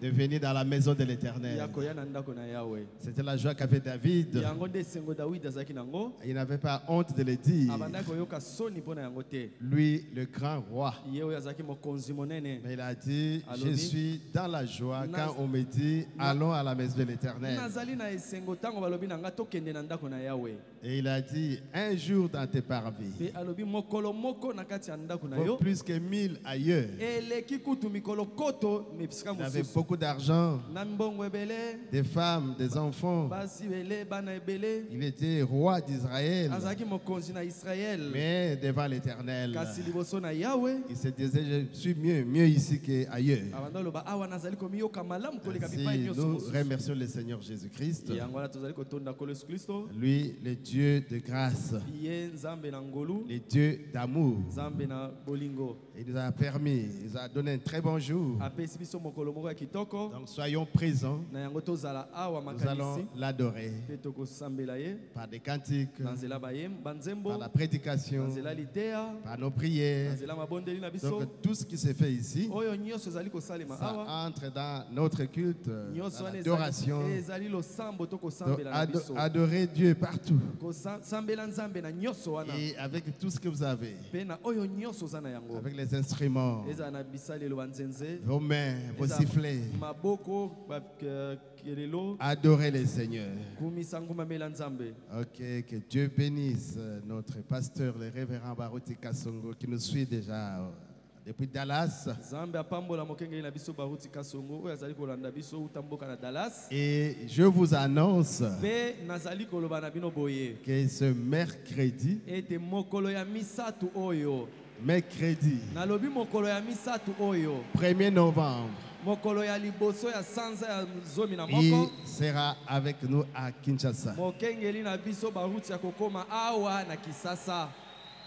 de venir dans la maison de l'Éternel. C'était la joie qu'avait David. Il n'avait pas honte de le dire. Lui, le grand roi. Mais il a dit, je suis dans la joie quand on me dit, allons à la maison de l'Éternel. Et il a dit, un jour dans tes parvis vaut plus que 1000 ailleurs. Il avait beaucoup d'argent, des femmes, des enfants. Il était roi d'Israël. Mais devant l'Éternel, il se disait, je suis mieux ici qu'ailleurs. Ainsi, nous remercions le Seigneur Jésus-Christ. Lui, le Dieu de grâce, le Dieu d'amour. Il nous a permis, il nous a donné un très bon jour. Donc soyons présents. Nous allons l'adorer par des cantiques, par la prédication, par nos prières. Donc tout ce qui se fait ici, ça entre dans notre culte, dans l'adoration. Adorer Dieu partout. Et avec tout ce que vous avez, avec les instruments, vos mains, vos sifflets, adorez le Seigneur. Ok, que Dieu bénisse notre pasteur, le révérend Baruti Kasongo, qui nous suit déjà depuis Dallas. Et je vous annonce que ce mercredi, mercredi 1er novembre, il sera avec nous à Kinshasa.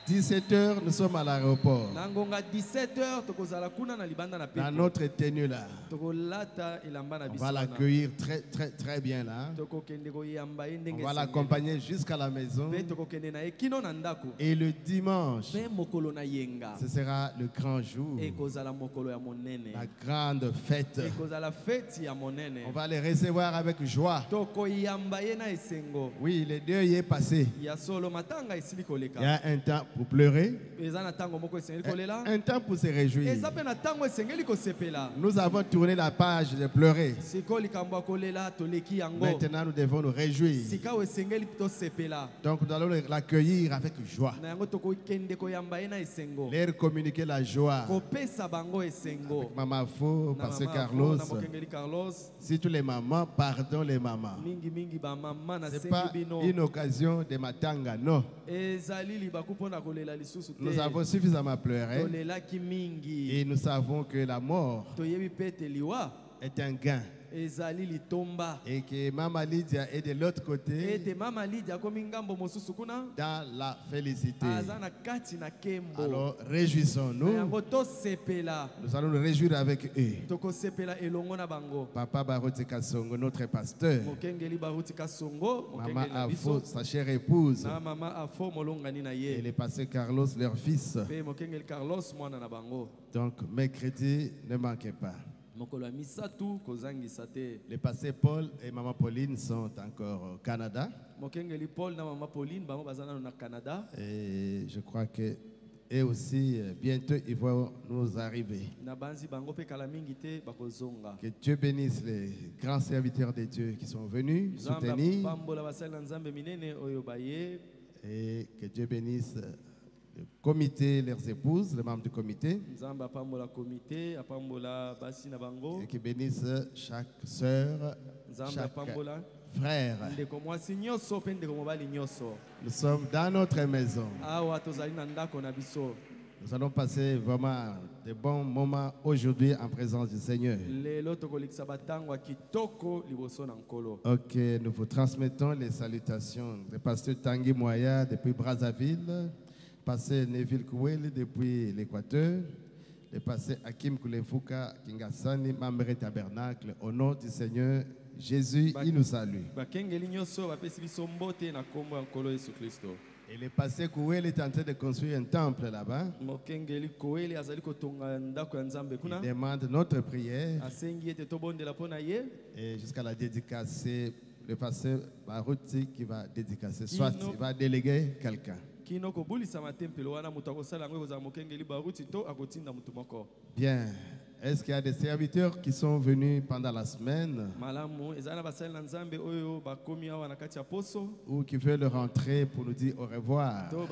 17h, nous sommes à l'aéroport. Dans notre tenue là, on va l'accueillir très bien là. On va l'accompagner jusqu'à la maison. Et le dimanche, ce sera le grand jour, la grande fête. On va les recevoir avec joie. Oui, le deuil est passé. Il y a un temps pour pleurer, un temps pour se réjouir. Nous avons tourné la page de pleurer. Maintenant, nous devons nous réjouir. Donc, nous allons l'accueillir avec joie. Leur communiquer la joie. Avec Maman Fo, Pasteur Carlos. Si tous les mamans, pardon les mamans. Ce n'est pas une occasion de matanga, non. Nous avons suffisamment pleuré et nous savons que la mort est un gain. Et que Maman Lydia est de l'autre côté dans la félicité. Alors réjouissons-nous. Nous allons nous réjouir avec eux. Papa Baruti Kasongo, notre pasteur. Maman Afo, sa chère épouse. Et le pasteur Carlos, leur fils. Donc mercredi, ne manquez pas. Les pasteurs Paul et Maman Pauline sont encore au Canada. Et je crois que eux aussi, bientôt, ils vont nous arriver. Que Dieu bénisse les grands serviteurs de Dieu qui sont venus soutenir. Et que Dieu bénisse le comité, leurs épouses, les membres du comité. Et qui bénisse chaque sœur, chaque frère. Nous sommes dans notre maison. Nous allons passer vraiment de bons moments aujourd'hui en présence du Seigneur. Ok, nous vous transmettons les salutations du pasteur Tanguy Moya depuis Brazzaville, pasteur Neville Koueli depuis l'Équateur, le pasteur Hakim Koulenfouka Kingasani, Mamere Tabernacle. Au nom du Seigneur Jésus, il nous salue. Et le pasteur Kouel est en train de construire un temple là-bas. Il demande notre prière. Et jusqu'à la dédicace, c'est le pasteur Barouti qui va dédicacer. Soit il va déléguer quelqu'un. Bien. Est-ce qu'il y a des serviteurs qui sont venus pendant la semaine ou qui veulent rentrer pour nous dire au revoir, pour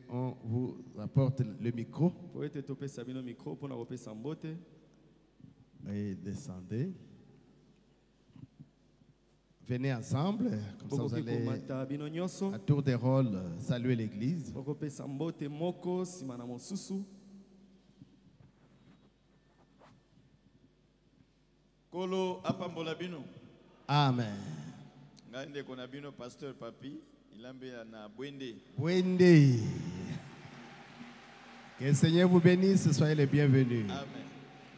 qu'on vous apporte le micro et descendez. Venez ensemble, comme ça vous allez à tour de rôle saluer l'église. Kolo apambola bino. Amen. Ngande kona bino pasteur papi, ilambe na Bwende. Bwende. Que le Seigneur vous bénisse, soyez les bienvenus. Amen.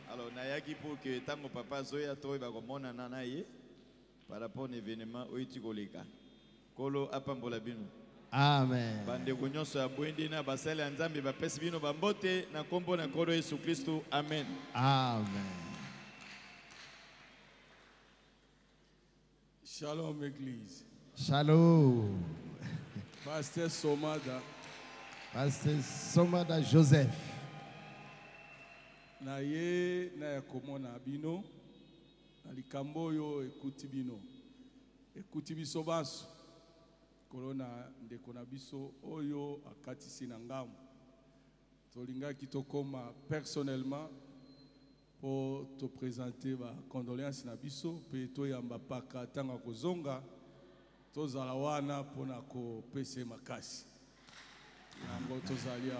Alors nayaki pour que tango papa zoya to ba komona nana ye par rapport à l'événement oiti koleka. Kolo apambola bino. Amen. Bande konyoso ya Bwende na basale ya Nzambe ba pesi bino bambote na kombo na kolo Yesu Kristo. Amen. Amen. Shalom Église. Shalom. Pasteur Somada. Pasteur Somada Joseph. Na ye na ya komona bino. Na likambo yo ekuti bino. Ekuti biso baso. Kolona ndeko na biso oyo akatisi na ngamu. Tolingaki tokoma personnellement pour te présenter ma condoléance na biso pe to yamba paka tanga kozonga to zalawana pona ko pese makasi nango to zalia.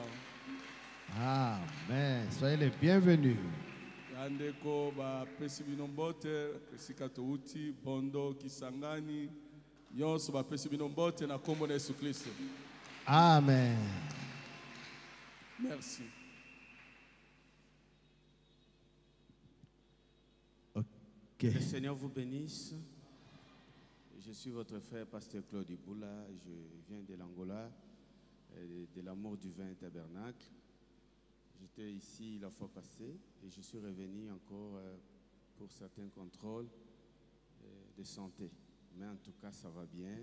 Amen. Soyez les bienvenus. Yandeko ba pesi binombote pesika to uti bondo kisangani nyonso ba pesi binombote na kombo na Yesu Kristo. Amen. Merci. Que le Seigneur vous bénisse. Je suis votre frère, pasteur Claude Iboula. Je viens de l'Angola, de l'amour du vin tabernacle. J'étais ici la fois passée et je suis revenu encore pour certains contrôles de santé. Mais en tout cas, ça va bien.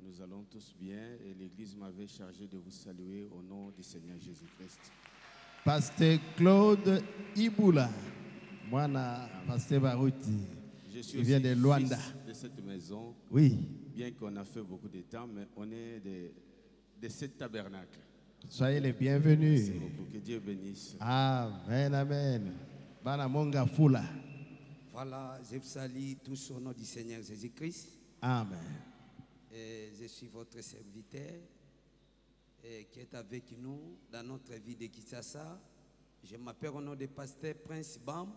Nous allons tous bien et l'Église m'avait chargé de vous saluer au nom du Seigneur Jésus-Christ. Pasteur Claude Iboula. Moi, pasteur Barouti. Je suis il vient de Luanda. De cette maison. Oui. Bien qu'on a fait beaucoup de temps, mais on est de cette tabernacle. Soyez les bienvenus. Merci beaucoup. Que Dieu bénisse. Amen, amen. Bana monga fula. Voilà, je vous salue tous au nom du Seigneur Jésus-Christ. Amen. Et je suis votre serviteur qui est avec nous dans notre vie de Kinshasa. Je m'appelle au nom de pasteur Prince Bam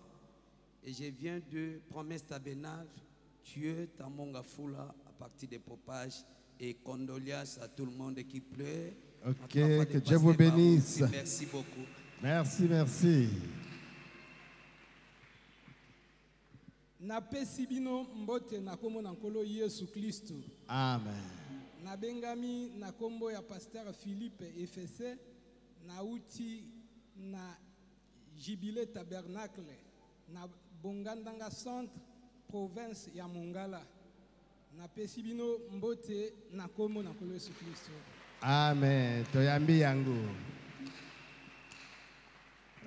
et je viens de Promesse Tabernacle, Dieu Tamonga Fula à partir des popages et condoléances à tout le monde qui pleure. Ok, que Dieu vous bénisse. Merci beaucoup. Merci, merci. Napesi bino mbote na kombo na nkolo Yesu Kristo. Amen. Na bengami na kombo ya pasteur Philippe Efese na uti na Jubilé Tabernacle na Bongandanga Centre province ya Mongala. Napesi bino mbote na kombo na nkolo Yesu Kristo. Amen. Toyambi yangu.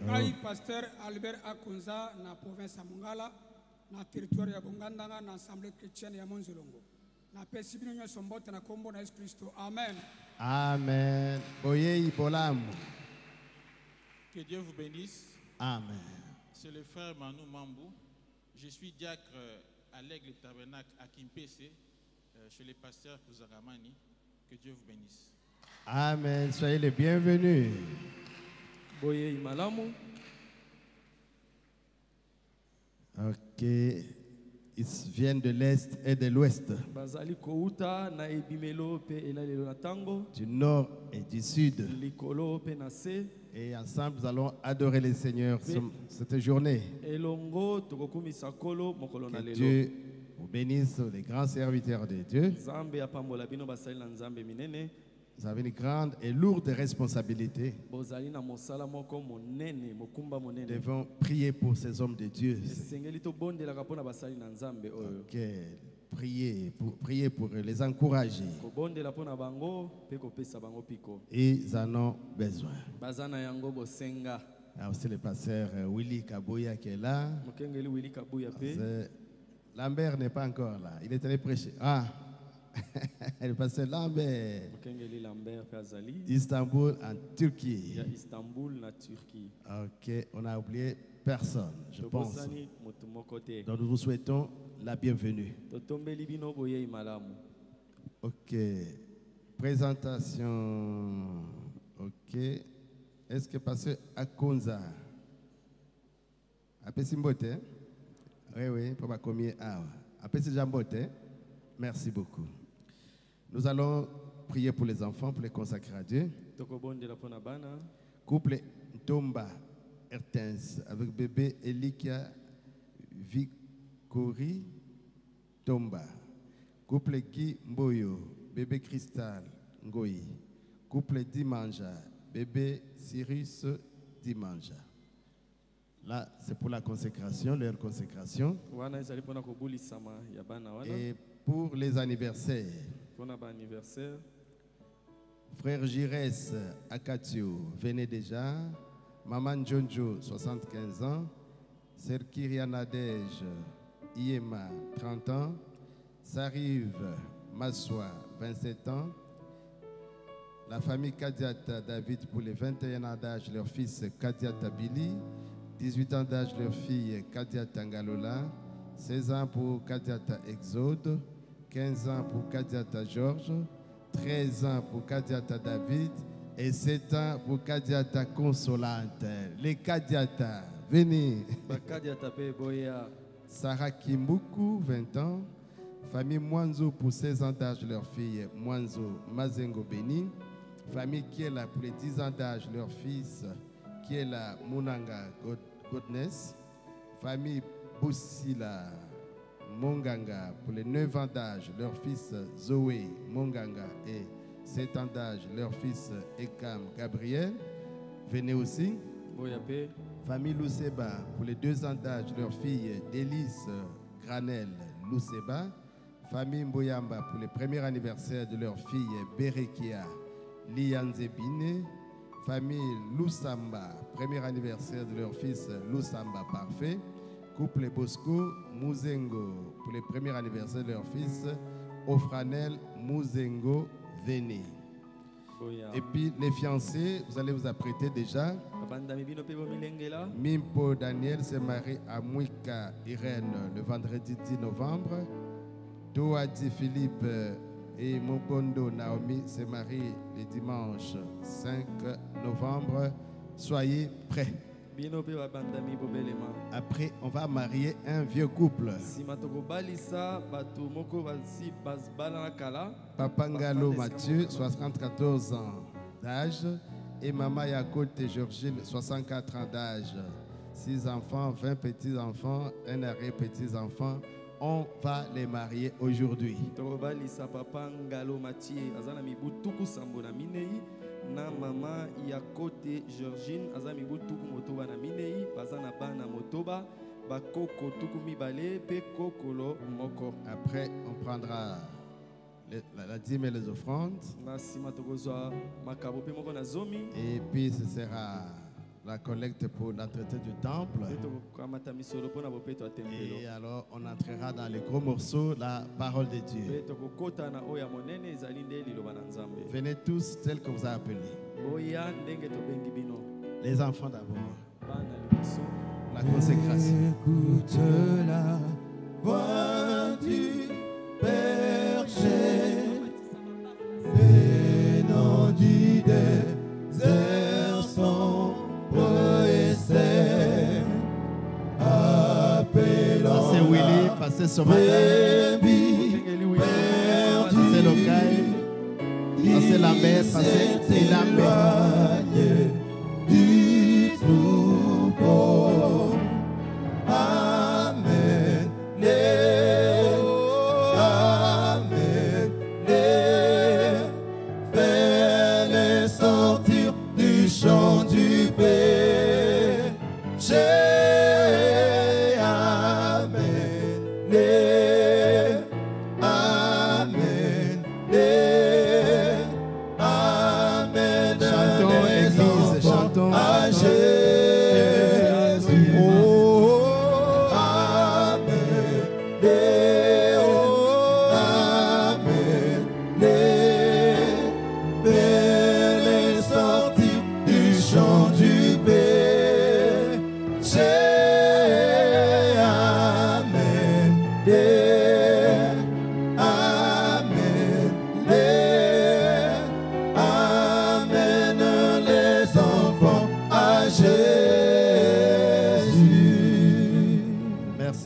Ngai pasteur Albert Akonza na province ya Mongala. Na territoire ya Bongandanga na assemblée chrétienne ya Monzolongo. Na pesi bino nyonso mbote na kombo na Yesu Kristo. Amen. Amen. Boyei bolamu. Que Dieu vous bénisse. Amen. C'est le frère Manu Mambou. Je suis diacre à l'Aigle Tabernacle à Kimpese, chez le pasteur Kuzagamani. Que Dieu vous bénisse. Amen. Soyez les bienvenus. Boyei malamu. Ok, ils viennent de l'Est et de l'Ouest, du Nord et du Sud. Et ensemble, nous allons adorer le Seigneur cette journée. Que Dieu vous bénisse les grands serviteurs de Dieu. Vous avez une grande et lourde responsabilité. Nous devons prier pour ces hommes de Dieu. Ok, prier pour les encourager. Ils en ont besoin. Ah, aussi le pasteur Willy Kabouya qui est là. Lambert n'est pas encore là. Il est allé prêcher. Ah, le pasteur Lambert. Istanbul en Turquie. Ok, on a oublié personne, je pense. Donc nous vous souhaitons la bienvenue. Ok, présentation. Ok, est-ce que pasteur Akonza a Simbote? Oui, pour ma combien Apesi Jambote. Merci beaucoup. Nous allons prier pour les enfants, pour les consacrer à Dieu. Couple Tomba Ertens avec bébé Elikia Vikori Tomba. Couple Guy Mboyo, bébé Cristal Ngoyi. Couple Dimanja, bébé Cyrus Dimanja. Là, c'est pour la consécration, leur consécration. Et pour les anniversaires, frère Girès Akatio, venez déjà. Maman Jonjo, 75 ans. Serkiria Nadej Iema, 30 ans. Sariv Massoua, 27 ans. La famille Kadiata David pour les 21 ans d'âge, leur fils Kadiata Billy. 18 ans d'âge, leur fille Kadiata Ngalola. 16 ans pour Kadiata Exode. 15 ans pour Kadiata Georges. 13 ans pour Kadiata David. Et 7 ans pour Kadiata Consolante. Les Kadiata, venez. Sarah Kimbuku, 20 ans. Famille Mwanzo pour 16 ans d'âge, leur fille Mwanzo Mazengo Beni. Famille Kiela pour les 10 ans d'âge, leur fils Kiela Munanga Godness. Famille Boussila Monganga pour les 9 ans d'âge, leur fils Zoé Monganga et 7 ans d'âge, leur fils Ekam Gabriel. Venez aussi. Famille Luceba pour les 2 ans d'âge, leur fille Délice Granel Luceba. Famille Mboyamba pour le premier anniversaire de leur fille Berekia Lianzebine. Famille Lusamba, premier anniversaire de leur fils Lusamba Parfait. Couple Bosco Muzengo pour le premier anniversaire de leur fils Ofranel Muzengo Vene. Et puis les fiancés, vous allez vous apprêter déjà. Mimpo Daniel se marie à Mouika Irène le vendredi 10 novembre. Toadi Philippe et Mokondo Naomi se marient le dimanche 5 novembre. Soyez prêts. Après, on va marier un vieux couple. Papa Ngalo Mathieu, 74 ans d'âge. Et Maman Yakote Georgine, 64 ans d'âge. 6 enfants, 20 petits-enfants, un arrière-petits-enfants. On va les marier aujourd'hui. Na mama ya kote Georgine azami butuku motoba na minei bazana bana motoba bakoko tuku mibale pe kokolo moko. Après on prendra la dîme et les offrandes. Et puis ce sera la collecte pour l'entretien du temple. Et alors on entrera dans les gros morceaux la parole de Dieu. Venez tous tels que vous avez appelés. Les enfants d'abord. La consécration. Écoute la voix du berger venant du désert sombre et sec, appelant Passez Willy, passez Somata, passez Locaille, passez Lambert, passez Lambert. Du troupeau. Amen. Les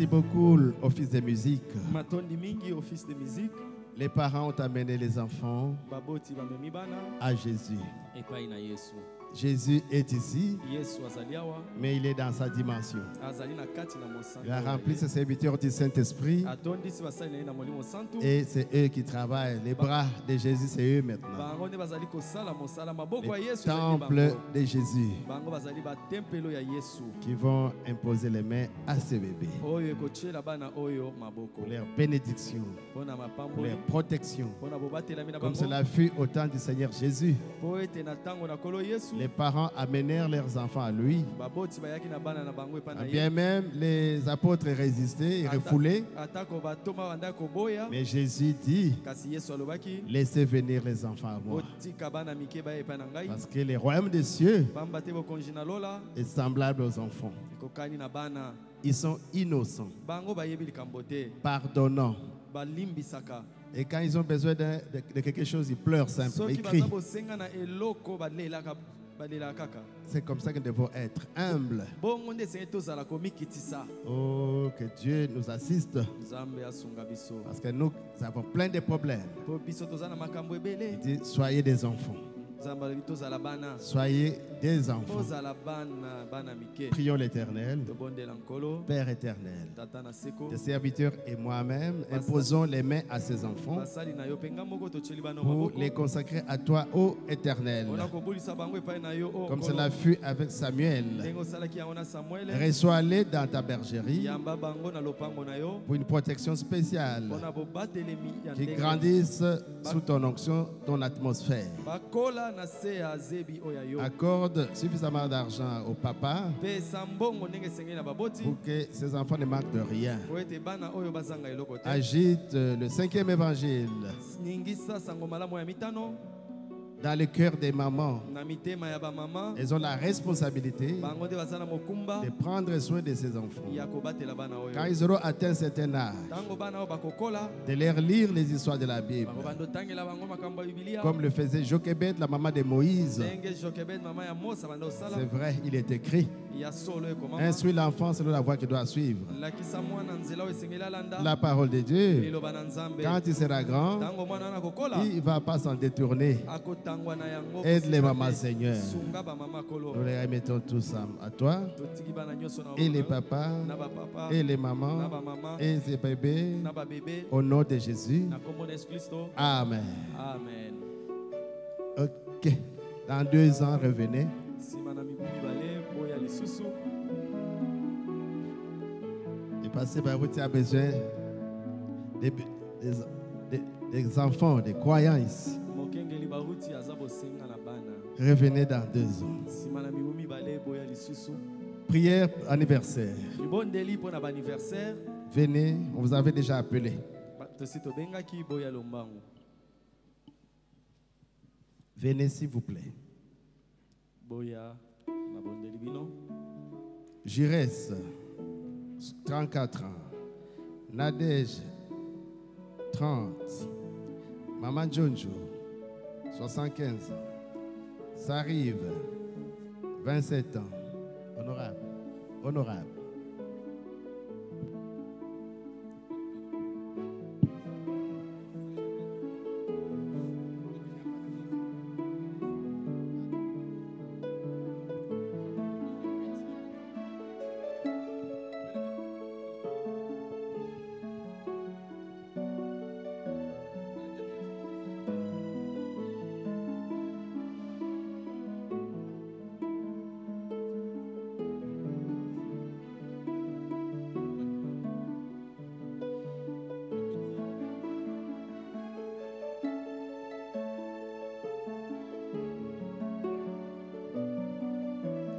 Merci beaucoup, l'office de musique. Matondi mingi office de musique. Les parents ont amené les enfants Baboti bamemi bana. à Jésus. Epai na Yesu. Jésus est ici, Yesu azali awa. mais il est dans sa dimension. Azali na kati na mosanta. Il a rempli ses serviteurs du Saint-Esprit Atondisi basali na ye na molimo santu. et c'est eux qui travaillent. Les bras de Jésus, c'est eux maintenant. Bango nde bazali kosala mosala maboko ya Le Yesu. temple de Jésus Bango bazali ba tempelo ya Yesu. qui vont imposer les mains à ce bébé Oyo ekochela bana oyo maboko. pour leur bénédiction, Pona pour mapambo. leur protection. Pona bobatela mina Comme bango. cela fut au temps du Seigneur Jésus. Po ete na tango na kolo Yesu. Les parents amenèrent leurs enfants à lui. Baboti bayaki na bana na bango epa na ye. Bien même les apôtres résistaient et refoulaient. Atako batoma banda koboya. Mais Jésus dit, Kasi Yesu alobaki. laissez venir les enfants à moi. Otika bana mike ba epa na ngai. Parce que le royaume des cieux Pamba te bokonji na lola. est semblable aux enfants. Ekokani na bana. Ils sont innocents, Bango bayebi likambo te. pardonnants. Balimbisaka. Et quand ils ont besoin de quelque chose, ils pleurent simplement, ils Soki crient. baza bosenga na eloko balelaka balela kaka. C'est comme ça que nous devons être humbles. Bongo nde senge tozala komikitisa. Oh, que Dieu nous assiste. Nzambe asunga biso. Parce que nous avons plein de problèmes. Po biso toza na makambo ebele. Il dit, soyez des enfants. Nzambe alobi tozala bana. Soyez des enfants. Tozala bana mike. Prions l'Éternel, Tobondela nkolo. Père éternel. Tata na seko. Tes serviteurs et moi-même imposons les mains à ces enfants Basali na yo penga moko tocheli bana pour maboko. les consacrer à toi, ô Éternel. Ona kobulisa bango epai na yo o. Comme cela fut avec Samuel. Ndenge osalaki yango na Samuel. Reçois-les dans ta bergerie Yamba bango na lopango na yo. pour une protection spéciale, Pona bobatelemi ya qui ndenge. grandissent sous ton onction, ton atmosphère. Bakola na se ya zebi oya yo. Accorde suffisamment d'argent au papa Pesa mbongo ndenge esengeli na baboti. pour que ces enfants ne manquent de rien. Po ete bana oyo bazanga eloko te. Agite le 5e évangile Ningisa sango malamu ya mitano. dans le cœur des mamans. Na mitema ya bamama. Elles ont la responsabilité Bango nde baza na mokumba. de prendre soin de ces enfants. Ya kobatela bana oyo. Quand ils auront atteint un certain âge, Tango bana oyo bakokola. de leur lire les histoires de la Bible, Bango bando tangela bango makambo ya Biblia. comme le faisait Jochebed, la maman de Moïse. Ndenge Jochebed mama ya Mosa bando sala. C'est vrai, il est écrit. Ya solo ekomama. Instruis l'enfant selon la voie qu'il doit suivre. Lakisa mwana nzela oyo esengeli alanda. La parole de Dieu, Liloba na Nzambe. quand il sera grand, Tango mwana wana kokola. il ne va pas s'en détourner. Akotangwa na yango. Aide les mamans, Seigneur. Sunga ba mama kolo. Nous les remettons tous à toi, Totiki bana nyonso na et les oyo. papas, Na ba papa. et les Na mamans, ba mama. et ces bébés, Na ba bébé. au nom de Jésus. Na kombo na Yesu Kristo. Amen. Amen. Ok. Dans 2 ans, revenez. Sima na mibu mibale boya lisusu. Et Pasteur Barouti a besoin des enfants, des croyants ici. Mokengeli baruti aza bosenga na bana. Revenez dans 2 ans. Sima na mibu mibale boya lisusu. Prière anniversaire. Libondeli po na ba anniversaire. Venez, on vous avait déjà appelé. Tosi tobengaki boya lombango. Venez s'il vous plaît. Boya na bondeli bino. Jires, 34 ans. Nadège, 30. Maman Jonjo, 75 ans. S'arrive, 27 ans. Honorable. Honorable.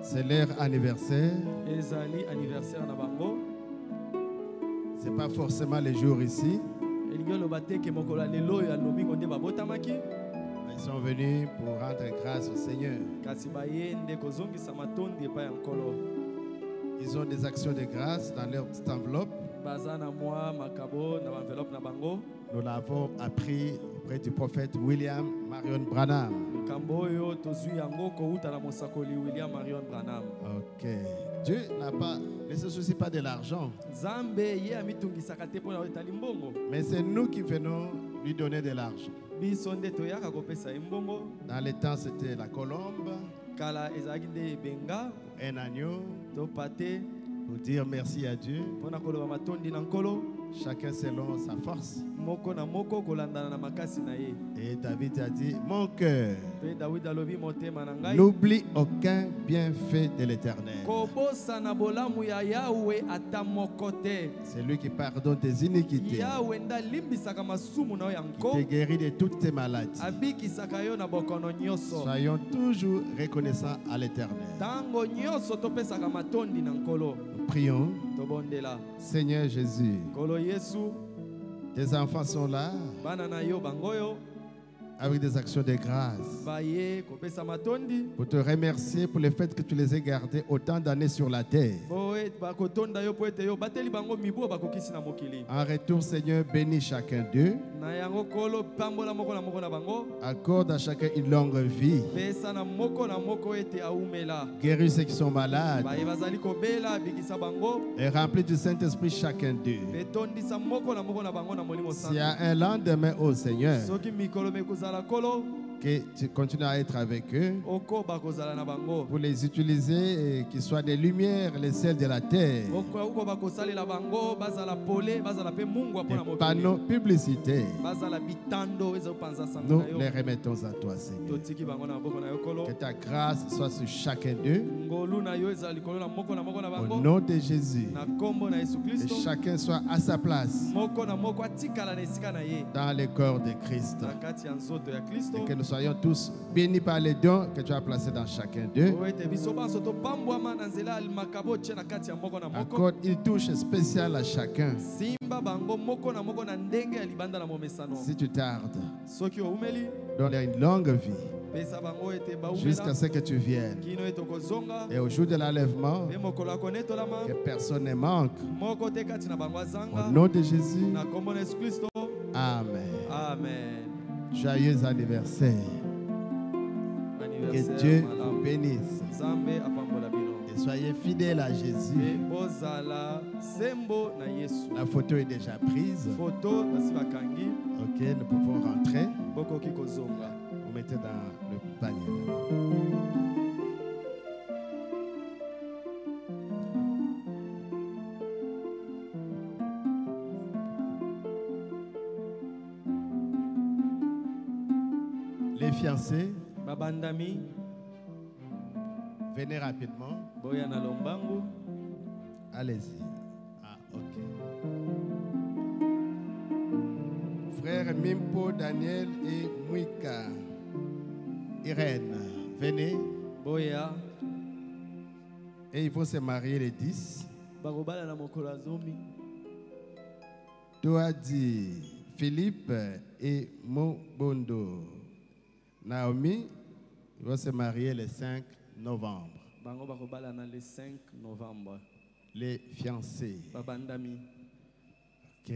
C'est leur anniversaire. Ezali anniversaire na bango. Ce n'est pas forcément les jours ici. Elingi oloba te ke mokolo ya lelo oyo ya lomingo nde babotamaki. Ils sont venus pour rendre grâce au Seigneur. Kasi baye nde kozongisa matondi epai ya nkolo. Ils ont des actions de grâce dans leur petite enveloppe. Baza na mwa makabo na enveloppe na bango. Nous l'avons appris auprès du prophète William Marion Branham. Ok. Dieu n'a pas, ne se soucie pas de l'argent. Mais c'est nous qui venons lui donner de l'argent. Dans les temps, c'était la colombe, un agneau, pour dire merci à Dieu. Chacun selon sa force. Et David a dit, mon cœur n'oublie aucun bienfait de l'Éternel. C'est lui qui pardonne tes iniquités, qui te guérit de toutes tes maladies. Soyons toujours reconnaissants à l'Éternel. Nous prions. Seigneur Jésus, tes enfants sont là avec des actions de grâce pour te remercier pour le fait que tu les aies gardés autant d'années sur la terre. En retour, Seigneur, bénis chacun d'eux. Accorde à chacun une longue vie. Guéris ceux qui sont malades et remplis du Saint-Esprit chacun d'eux. S'il y a un lendemain, ô Seigneur, que tu continues à être avec eux pour les utiliser et qu'ils soient des lumières, les sels de la terre, des panneaux publicitaires. Nous les remettons à toi, Seigneur. Que ta grâce soit sur chacun d'eux. Au nom de Jésus, que chacun soit à sa place dans le corps de Christ. Et que nous soyons tous bénis par les dons que tu as placés dans chacun d'eux. Accorde une touche spéciale à chacun. Si tu tardes, donne-leur une longue vie jusqu'à ce que tu viennes. Et au jour de l'enlèvement, que personne ne manque. Au nom de Jésus. Amen. Amen. Joyeux anniversaire. Que Dieu vous bénisse. Et soyez fidèles à Jésus. La photo est déjà prise. Ok, nous pouvons rentrer. Vous mettez dans le panier. Les fiancés, venez rapidement. Allez-y. Ah, ok. Frères Mimpo, Daniel et Mouika, Irène, venez. Et ils vont se marier les 10. Toi dit Philippe et Mobondo. Naomi va se marier le 5 novembre. Les fiancés. Ok.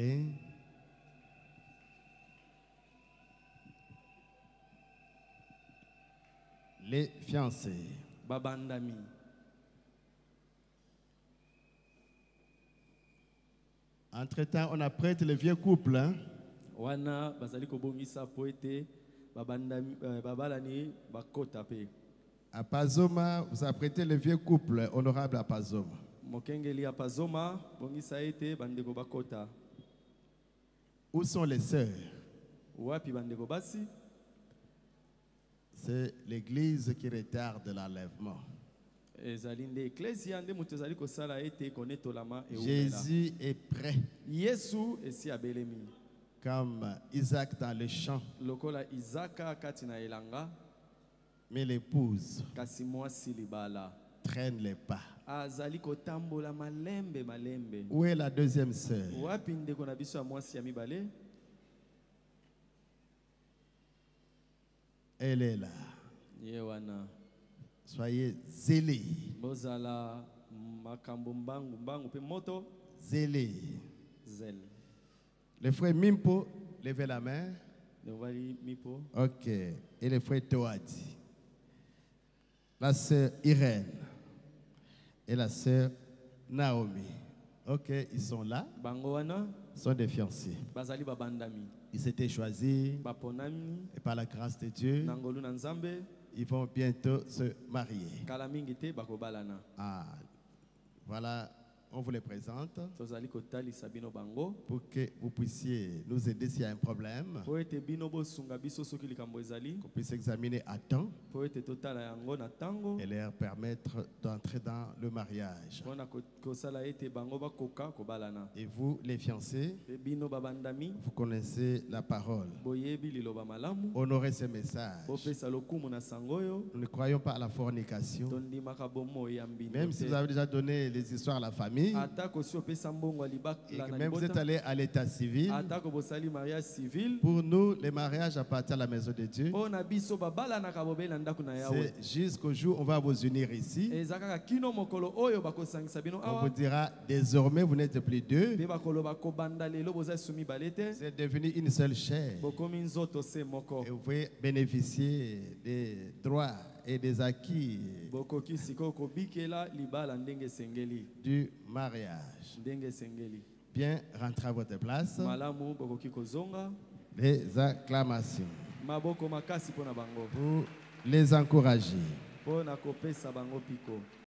Les fiancés. Entre-temps, on apprête le vieux couple. Hein? À Pazoma, vous apprêtez le vieux couple, honorable à Pazoma. Où sont les sœurs? C'est l'église qui retarde l'enlèvement. Jésus est prêt. Comme Isaac dans le champ. Mais l'épouse traîne les pas. Où est la deuxième sœur? Elle est là. Soyez zélés. Zélés. Le frère Mimpo, levez la main. Ok. Et le frère Toadi. La sœur Irène. Et la sœur Naomi. Ok, ils sont là. Ils sont des fiancés. Ils s'étaient choisis. Et par la grâce de Dieu, ils vont bientôt se marier. Ah, voilà. On vous les présente pour que vous puissiez nous aider s'il y a un problème, qu'on puisse examiner à temps et leur permettre d'entrer dans le mariage. Et vous, les fiancés, vous connaissez la parole. Honorez ce message. Nous ne croyons pas à la fornication. Même si vous avez déjà donné les histoires à la famille, et que même vous êtes allé à l'état civil, pour nous, les mariages appartiennent à la maison de Dieu. C'est jusqu'au jour où on va vous unir ici. On vous dira, désormais, vous n'êtes plus deux. C'est devenu une seule chair. Et vous pouvez bénéficier des droits et des acquis du mariage. Bien, rentrez à votre place. Les acclamations pour les encourager.